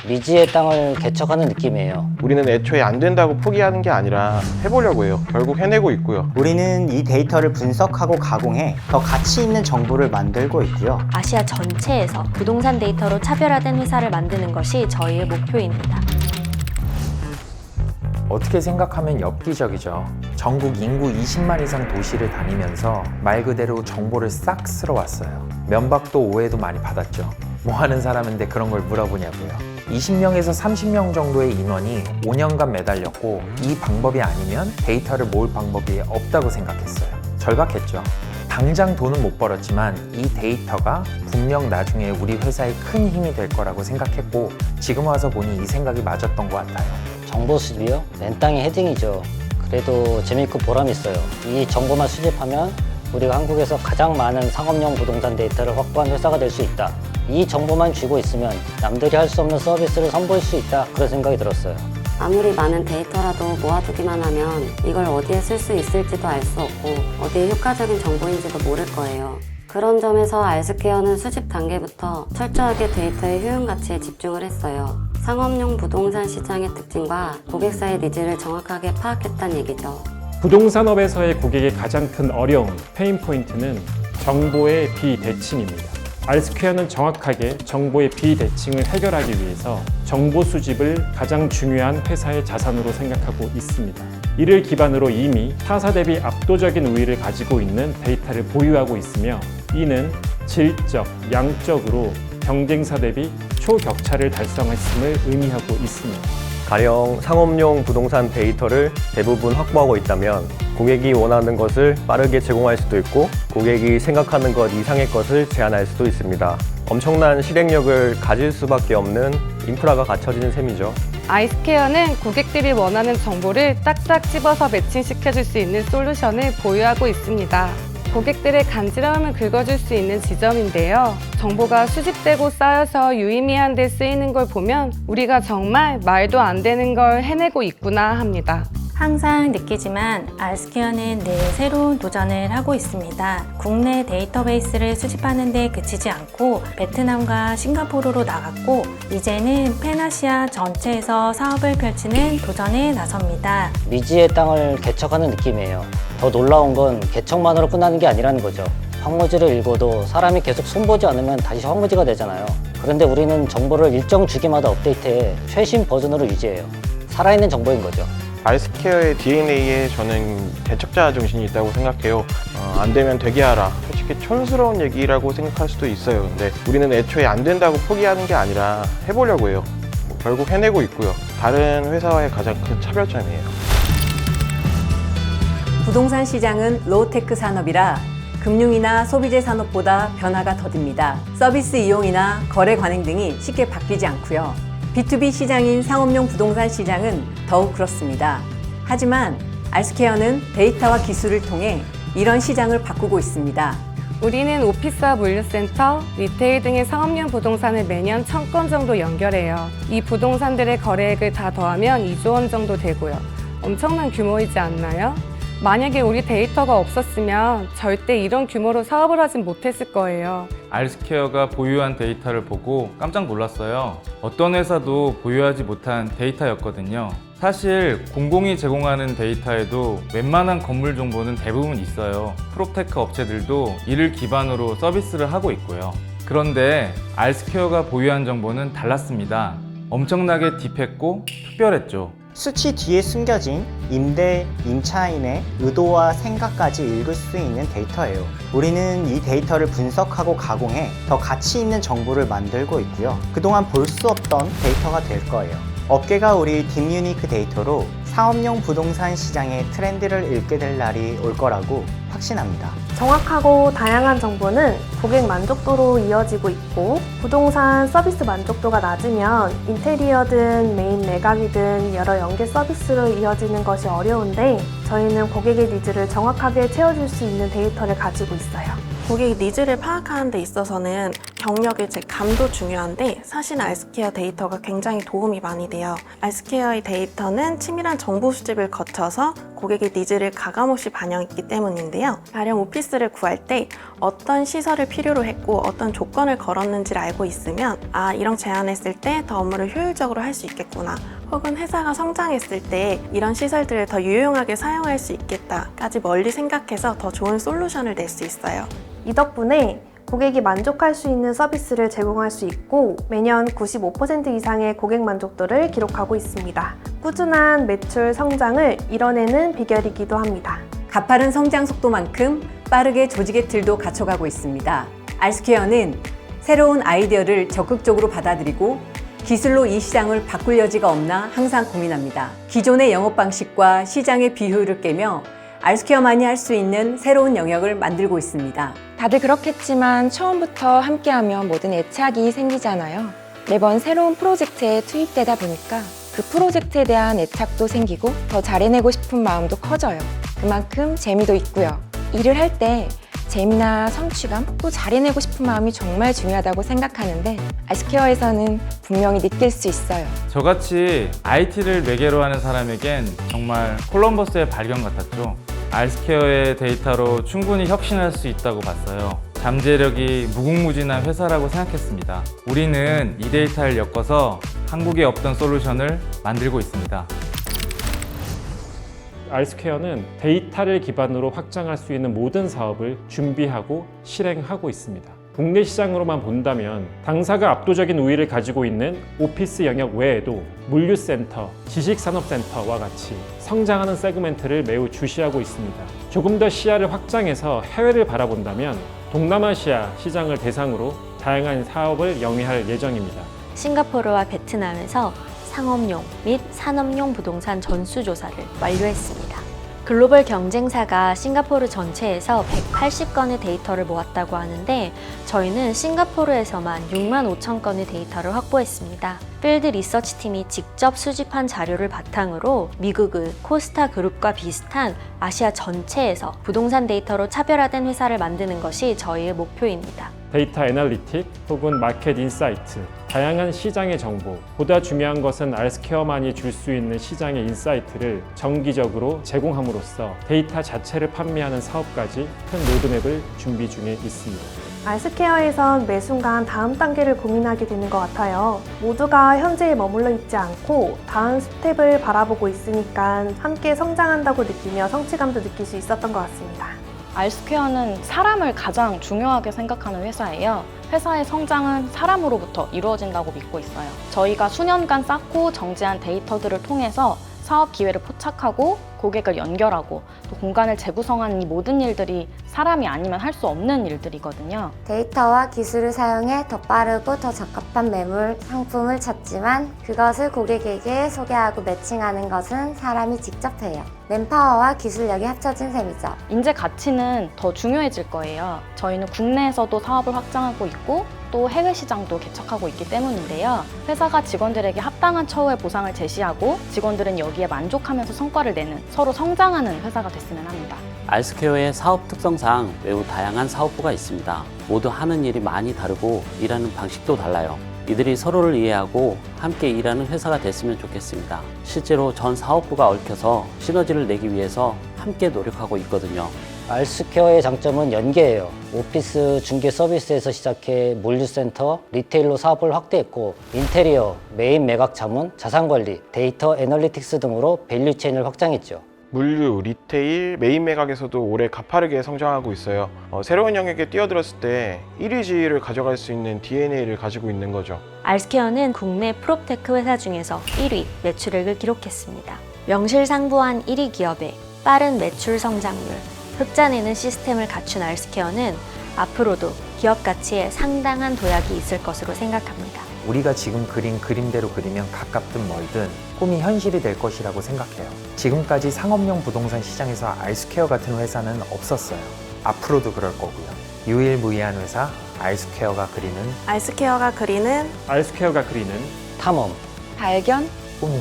미지의 땅을 개척하는 느낌이에요. 우리는 애초에 안 된다고 포기하는 게 아니라 해보려고 해요. 결국 해내고 있고요. 우리는 이 데이터를 분석하고 가공해 더 가치 있는 정보를 만들고 있고요. 아시아 전체에서 부동산 데이터로 차별화된 회사를 만드는 것이 저희의 목표입니다. 어떻게 생각하면 엽기적이죠. 전국 인구 20만 이상 도시를 다니면서 말 그대로 정보를 싹 쓸어왔어요. 면박도 오해도 많이 받았죠. 뭐 하는 사람인데 그런 걸 물어보냐고요. 20명에서 30명 정도의 인원이 5년간 매달렸고 이 방법이 아니면 데이터를 모을 방법이 없다고 생각했어요. 절박했죠. 당장 돈은 못 벌었지만 이 데이터가 분명 나중에 우리 회사에 큰 힘이 될 거라고 생각했고 지금 와서 보니 이 생각이 맞았던 것 같아요. 정보 수집이요? 맨 땅에 헤딩이죠. 그래도 재밌고 보람 있어요. 이 정보만 수집하면 우리가 한국에서 가장 많은 상업용 부동산 데이터를 확보한 회사가 될 수 있다. 이 정보만 쥐고 있으면 남들이 할 수 없는 서비스를 선보일 수 있다. 그런 생각이 들었어요. 아무리 많은 데이터라도 모아두기만 하면 이걸 어디에 쓸 수 있을지도 알 수 없고 어디에 효과적인 정보인지도 모를 거예요. 그런 점에서 알스케어는 수집 단계부터 철저하게 데이터의 효용 가치에 집중을 했어요. 상업용 부동산 시장의 특징과 고객사의 니즈를 정확하게 파악했다는 얘기죠. 부동산업에서의 고객의 가장 큰 어려움, 페인 포인트는 정보의 비대칭입니다. 알스퀘어는 정확하게 정보의 비대칭을 해결하기 위해서 정보 수집을 가장 중요한 회사의 자산으로 생각하고 있습니다. 이를 기반으로 이미 타사 대비 압도적인 우위를 가지고 있는 데이터를 보유하고 있으며 이는 질적, 양적으로 경쟁사 대비 초격차를 달성했음을 의미하고 있습니다. 가령 상업용 부동산 데이터를 대부분 확보하고 있다면 고객이 원하는 것을 빠르게 제공할 수도 있고 고객이 생각하는 것 이상의 것을 제한할 수도 있습니다. 엄청난 실행력을 가질 수밖에 없는 인프라가 갖춰지는 셈이죠. 아이스케어는 고객들이 원하는 정보를 딱딱 집어서 매칭시켜줄 수 있는 솔루션을 보유하고 있습니다. 고객들의 간지러움을 긁어줄 수 있는 지점인데요. 정보가 수집되고 쌓여서 유의미한 데 쓰이는 걸 보면 우리가 정말 말도 안 되는 걸 해내고 있구나 합니다. 항상 느끼지만 알스케어는 늘 새로운 도전을 하고 있습니다. 국내 데이터베이스를 수집하는 데 그치지 않고 베트남과 싱가포르로 나갔고 이제는 팬아시아 전체에서 사업을 펼치는 도전에 나섭니다. 미지의 땅을 개척하는 느낌이에요. 더 놀라운 건 개척만으로 끝나는 게 아니라는 거죠. 황무지를 읽어도 사람이 계속 손보지 않으면 다시 황무지가 되잖아요. 그런데 우리는 정보를 일정 주기마다 업데이트해 최신 버전으로 유지해요. 살아있는 정보인 거죠. 알스케어의 DNA에 저는 개척자 정신이 있다고 생각해요. 안 되면 되게 하라. 솔직히 촌스러운 얘기라고 생각할 수도 있어요. 근데 우리는 애초에 안 된다고 포기하는 게 아니라 해보려고 해요. 결국 해내고 있고요. 다른 회사와의 가장 큰 차별점이에요. 부동산 시장은 로우테크 산업이라 금융이나 소비재 산업보다 변화가 더딥니다. 서비스 이용이나 거래 관행 등이 쉽게 바뀌지 않고요. B2B 시장인 상업용 부동산 시장은 더욱 그렇습니다. 하지만 알스케어는 데이터와 기술을 통해 이런 시장을 바꾸고 있습니다. 우리는 오피스와 물류센터, 리테일 등의 상업용 부동산을 매년 1000건 정도 연결해요. 이 부동산들의 거래액을 다 더하면 2조 원 정도 되고요. 엄청난 규모이지 않나요? 만약에 우리 데이터가 없었으면 절대 이런 규모로 사업을 하진 못했을 거예요. 알스케어가 보유한 데이터를 보고 깜짝 놀랐어요. 어떤 회사도 보유하지 못한 데이터였거든요. 사실 공공이 제공하는 데이터에도 웬만한 건물 정보는 대부분 있어요. 프롭테크 업체들도 이를 기반으로 서비스를 하고 있고요. 그런데 알스케어가 보유한 정보는 달랐습니다. 엄청나게 딥했고 특별했죠. 수치 뒤에 숨겨진 임대, 임차인의 의도와 생각까지 읽을 수 있는 데이터예요. 우리는 이 데이터를 분석하고 가공해 더 가치 있는 정보를 만들고 있고요. 그동안 볼 수 없던 데이터가 될 거예요. 업계가 우리 딥유니크 데이터로 상업용 부동산 시장의 트렌드를 읽게 될 날이 올 거라고 확신합니다. 정확하고 다양한 정보는 고객 만족도로 이어지고 있고 부동산 서비스 만족도가 낮으면 인테리어든 메인 매각이든 여러 연계 서비스로 이어지는 것이 어려운데 저희는 고객의 니즈를 정확하게 채워줄 수 있는 데이터를 가지고 있어요. 고객 니즈를 파악하는 데 있어서는 경력의 감도 중요한데 사실 알스케어 데이터가 굉장히 도움이 많이 돼요. 알스케어의 데이터는 치밀한 정보 수집을 거쳐서 고객의 니즈를 가감없이 반영했기 때문인데요. 가령 오피스를 구할 때 어떤 시설을 필요로 했고 어떤 조건을 걸었는지를 알고 있으면 이런 제안했을 때 더 업무를 효율적으로 할 수 있겠구나. 혹은 회사가 성장했을 때 이런 시설들을 더 유용하게 사용할 수 있겠다까지 멀리 생각해서 더 좋은 솔루션을 낼 수 있어요. 이 덕분에 고객이 만족할 수 있는 서비스를 제공할 수 있고 매년 95% 이상의 고객 만족도를 기록하고 있습니다. 꾸준한 매출 성장을 이뤄내는 비결이기도 합니다. 가파른 성장 속도만큼 빠르게 조직의 틀도 갖춰가고 있습니다. 알스퀘어는 새로운 아이디어를 적극적으로 받아들이고 기술로 이 시장을 바꿀 여지가 없나 항상 고민합니다. 기존의 영업 방식과 시장의 비효율을 깨며 알스퀘어만이 할 수 있는 새로운 영역을 만들고 있습니다. 다들 그렇겠지만 처음부터 함께하면 뭐든 애착이 생기잖아요. 매번 새로운 프로젝트에 투입되다 보니까 그 프로젝트에 대한 애착도 생기고 더 잘해내고 싶은 마음도 커져요. 그만큼 재미도 있고요. 일을 할 때 재미나 성취감, 또 잘해내고 싶은 마음이 정말 중요하다고 생각하는데 알스퀘어에서는 분명히 느낄 수 있어요. 저같이 IT를 매개로 하는 사람에겐 정말 콜럼버스의 발견 같았죠. 알스퀘어의 데이터로 충분히 혁신할 수 있다고 봤어요. 잠재력이 무궁무진한 회사라고 생각했습니다. 우리는 이 데이터를 엮어서 한국에 없던 솔루션을 만들고 있습니다. 알스퀘어는 데이터를 기반으로 확장할 수 있는 모든 사업을 준비하고 실행하고 있습니다. 국내 시장으로만 본다면 당사가 압도적인 우위를 가지고 있는 오피스 영역 외에도 물류센터, 지식산업센터와 같이 성장하는 세그멘트를 매우 주시하고 있습니다. 조금 더 시야를 확장해서 해외를 바라본다면 동남아시아 시장을 대상으로 다양한 사업을 영위할 예정입니다. 싱가포르와 베트남에서 상업용 및 산업용 부동산 전수조사를 완료했습니다. 글로벌 경쟁사가 싱가포르 전체에서 180건의 데이터를 모았다고 하는데 저희는 싱가포르에서만 6만 5천 건의 데이터를 확보했습니다. 필드 리서치 팀이 직접 수집한 자료를 바탕으로 미국의 코스타 그룹과 비슷한 아시아 전체에서 부동산 데이터로 차별화된 회사를 만드는 것이 저희의 목표입니다. 데이터 애널리틱 혹은 마켓 인사이트, 다양한 시장의 정보, 보다 중요한 것은 알스퀘어만이 줄 수 있는 시장의 인사이트를 정기적으로 제공함으로써 데이터 자체를 판매하는 사업까지 큰 로드맵을 준비 중에 있습니다. 알스케어에선 매 순간 다음 단계를 고민하게 되는 것 같아요. 모두가 현재에 머물러 있지 않고 다음 스텝을 바라보고 있으니까 함께 성장한다고 느끼며 성취감도 느낄 수 있었던 것 같습니다. 알스퀘어는 사람을 가장 중요하게 생각하는 회사예요. 회사의 성장은 사람으로부터 이루어진다고 믿고 있어요. 저희가 수년간 쌓고 정지한 데이터들을 통해서 사업 기회를 포착하고 고객을 연결하고 또 공간을 재구성하는 이 모든 일들이 사람이 아니면 할 수 없는 일들이거든요. 데이터와 기술을 사용해 더 빠르고 더 적합한 매물, 상품을 찾지만 그것을 고객에게 소개하고 매칭하는 것은 사람이 직접 해요. 맨파워와 기술력이 합쳐진 셈이죠. 인재 가치는 더 중요해질 거예요. 저희는 국내에서도 사업을 확장하고 있고 또 해외 시장도 개척하고 있기 때문인데요. 회사가 직원들에게 합당한 처우의 보상을 제시하고 직원들은 여기에 만족하면서 성과를 내는 서로 성장하는 회사가 됐으면 합니다. 알스퀘어의 사업 특성상 매우 다양한 사업부가 있습니다. 모두 하는 일이 많이 다르고 일하는 방식도 달라요. 이들이 서로를 이해하고 함께 일하는 회사가 됐으면 좋겠습니다. 실제로 전 사업부가 얽혀서 시너지를 내기 위해서 함께 노력하고 있거든요. 알스퀘어의 장점은 연계예요. 오피스 중개 서비스에서 시작해 물류센터, 리테일로 사업을 확대했고 인테리어, 메인 매각 자문, 자산관리, 데이터 애널리틱스 등으로 밸류체인을 확장했죠. 물류, 리테일, 메인 매각에서도 올해 가파르게 성장하고 있어요. 새로운 영역에 뛰어들었을 때 1위 지위를 가져갈 수 있는 DNA를 가지고 있는 거죠. 알스퀘어는 국내 프롭테크 회사 중에서 1위 매출액을 기록했습니다. 명실상부한 1위 기업의 빠른 매출 성장률, 흑자내는 시스템을 갖춘 알스퀘어는 앞으로도 기업 가치에 상당한 도약이 있을 것으로 생각합니다. 우리가 지금 그린 그림대로 그리면 가깝든 멀든 꿈이 현실이 될 것이라고 생각해요. 지금까지 상업용 부동산 시장에서 알스퀘어 같은 회사는 없었어요. 앞으로도 그럴 거고요. 유일무이한 회사 알스퀘어가 그리는 알스케어가 그리는 알스퀘어가 그리는 탐험, 발견, 꿈이